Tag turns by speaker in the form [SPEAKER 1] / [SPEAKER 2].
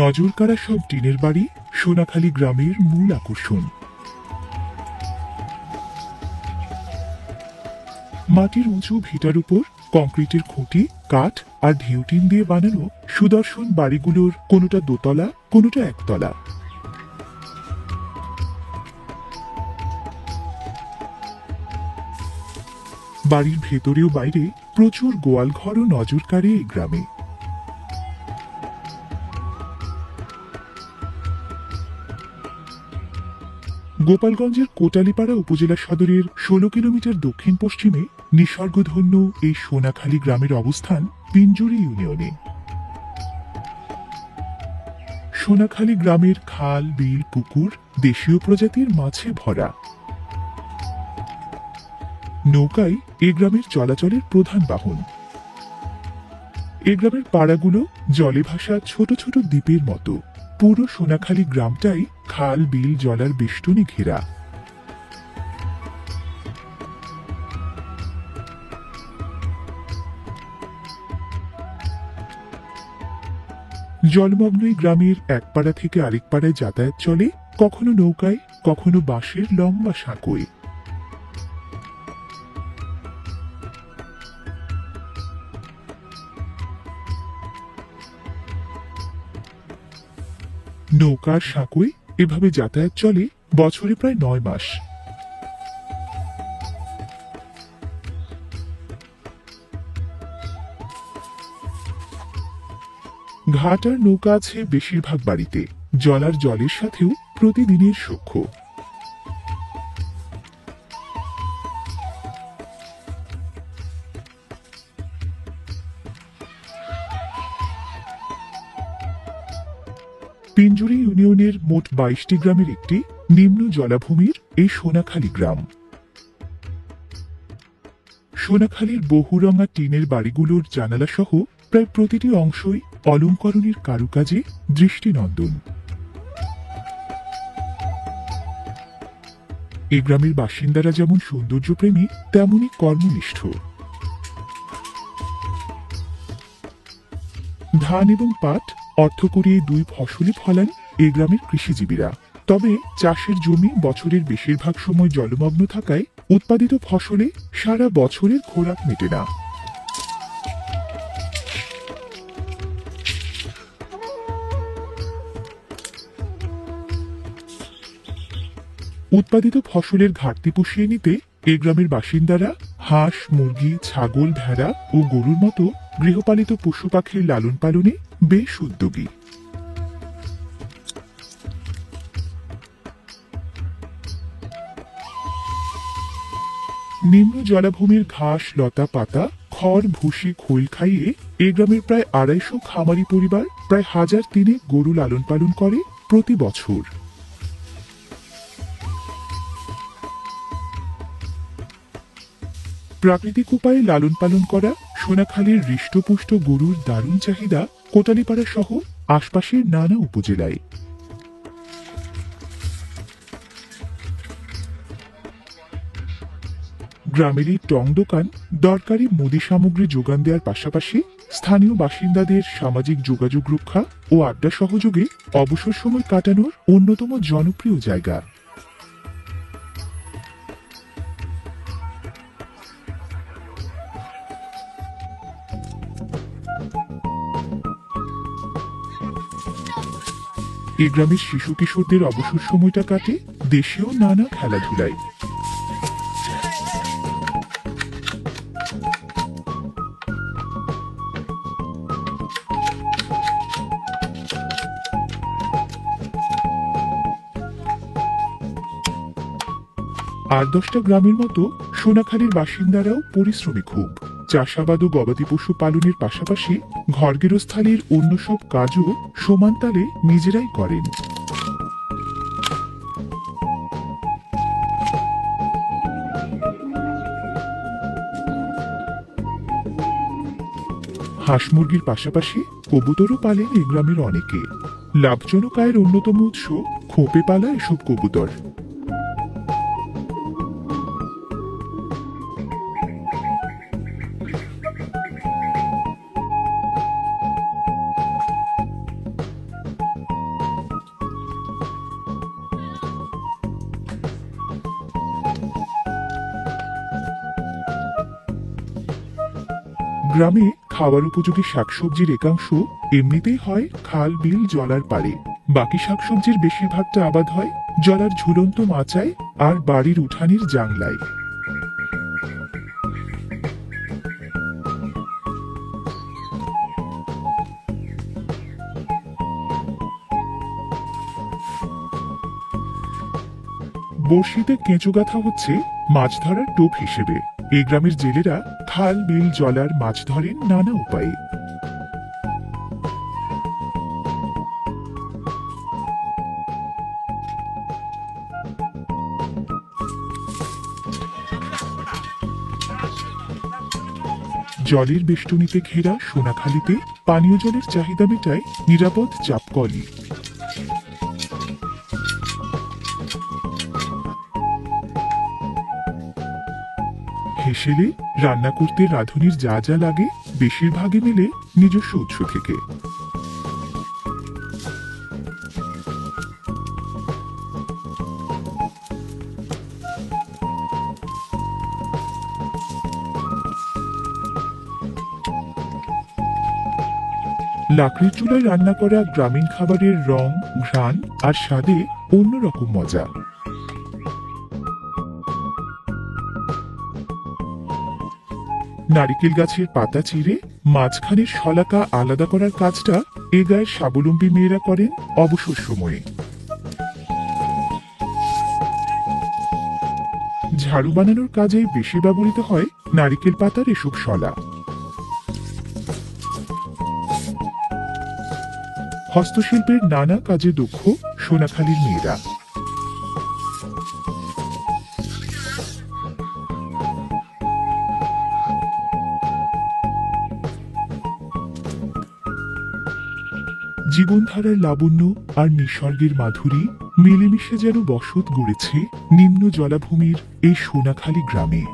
[SPEAKER 1] নজরকাড়া সব টিনের বাড়ি সোনাখালী গ্রামের মূল আকর্ষণ। মাটির উঁচু ভিটার উপর কংক্রিটের খুঁটি, কাঠ আর ঢেউ টিন দিয়ে বানানো সুদর্শন বাড়িগুলোর কোনোটা দোতলা, কোনোটা একতলা। বাড়ির ভেতরে ও বাইরে প্রচুর গোয়াল ঘর ও নজর কাড়ে এই গ্রামে। গোপালগঞ্জের কোটালীপাড়া উপজেলা সদরের ১৬ কিলোমিটার দক্ষিণ পশ্চিমে নিসর্গধন্য এই সোনাখালী গ্রামের অবস্থান পিঞ্জুরি ইউনিয়নে। সোনাখালী গ্রামের খাল, বিল, পুকুর দেশীয় প্রজাতির মাছে ভরা। নৌকাই এ গ্রামের চলাচলের প্রধান বাহন। এ গ্রামের পাড়াগুলো জলে ভাসা ছোট ছোট দ্বীপের মতো। পুরো সোনাখালী গ্রামটাই খাল, বিল, জলার বেষ্টনী ঘেরা। জলমগ্ন এই গ্রামের এক পাড়া থেকে আরেক পাড়ায় যাতায়াত চলে, কখনো নৌকায়, কখনো বাঁশের লম্বা সাঁকোয়। নৌকার সাঁকোয় এভাবে যাতায়াত চলে বছরে প্রায় ৯ মাস। ঘাট আর নৌকা আছে বেশিরভাগ বাড়িতে। জলার জলের সাথেও প্রতিদিনের সখ্য। পিঞ্জুরি ইউনিয়নের মোট ২২টি গ্রামের একটি নিম্ন জলাভূমির এই সোনাখালী গ্রাম। সোনাখালীর বহুরঙা টিনের বাড়িগুলোর জানালা সহ প্রায় প্রতিটি অংশই অলঙ্করণের কারুকাজে দৃষ্টিনন্দন। এই গ্রামের বাসিন্দারা যেমন সৌন্দর্যপ্রেমী, তেমনই কর্মনিষ্ঠ। ধান এবং পাট অর্থকরী এই দুই ফসলই ফলান এই গ্রামের কৃষিজীবীরা। তবে চাষের জমি বছরের বেশিরভাগ সময় জলমগ্ন থাকায় উৎপাদিত ফসলে সারা বছরের খোরাক মেটে না। উৎপাদিত ফসলের ঘাটতি পুষিয়ে নিতে এই গ্রামের বাসিন্দারা হাঁস, মুরগি, ছাগল, ভেড়া ও গরুর মতো গৃহপালিত পশু পাখির লালন পালনে বেশ উদ্যোগী। নিম্ন জলাভূমির ঘাস, লতা পাতা, খড়, ভুসি, খৈল খাইয়ে এই গ্রামের প্রায় ২৫০ খামারি পরিবার প্রায় ১,৩০০ গরু লালন পালন করে প্রতি বছর। প্রাকৃতিক উপায়ে লালন পালন করা সোনাখালীর হৃষ্টপুষ্ট গরুর দারুণ চাহিদা কোটালীপাড়া সহ আশপাশের নানা উপজেলায়। গ্রামের এই টং দোকান দরকারি মুদি সামগ্রী যোগান দেওয়ার পাশাপাশি স্থানীয় বাসিন্দাদের সামাজিক যোগাযোগ রক্ষা ও আড্ডা সহযোগে অবসর সময় কাটানোর অন্যতম জনপ্রিয় জায়গা। এই গ্রামের শিশু কিশোরদের অবসর সময়টা কাটে দেশেও নানা খেলাধুলায়। আর ১০টা গ্রামের মতো সোনাখালীর বাসিন্দারাও পরিশ্রমী খুব। চাষাবাদ ও গবাদি পশু পালনের পাশাপাশি ঘরগেরস্থালির অন্য সব কাজও সমান তালে নিজেরাই করেন। হাঁস মুরগির পাশাপাশি কবুতরও পালেন এই গ্রামের অনেকে। লাভজনক আয়ের অন্যতম উৎস খোপে পালা এসব কবুতর। গ্রামে খাওয়ার উপযোগী শাকসবজির একাংশ এমনিতেই হয় খাল বিল জলার পাড়ে। বাকি শাকসবজির বেশিরভাগটা আবাদ হয় জলার ঝুলন্ত মাচায় আর বাড়ির উঠানের জাংলায়। বড়শিতে কেঁচো গাঁথা হচ্ছে মাছ ধরার টোপ হিসেবে। এই গ্রামের জেলেরা খাল বিল জলার মাছ ধরেন নানা উপায়ে। জলের বেষ্টনীতে ঘেরা সোনাখালীতে পানীয় জলের চাহিদা মেটায় নিরাপদ চাপকলই। হেসেলে রান্না করতে রাঁধুনির যা যা লাগে বেশিরভাগই মেলে নিজস্ব উৎস থেকে। লাকড়ির চুলায় রান্না করা গ্রামীণ খাবারের রং, ঘ্রাণ আর স্বাদে অন্যরকম মজা। নারিকেল গাছের পাতা চিরে মাঝখানের শলাকা আলাদা করার কাজটা এ গায়ের স্বাবলম্বী মেয়েরা করেন অবসর সময়ে। ঝাড়ু বানানোর কাজে বেশি ব্যবহৃত হয় নারিকেল পাতার এসব শলা। হস্তশিল্পের নানা কাজে দক্ষ সোনাখালীর মেয়েরা। জীবনধারার লাবণ্য আর নিসর্গের মাধুরী মিলেমিশে যেন বসত গড়েছে নিম্ন জলাভূমির এই সোনাখালী গ্রামে।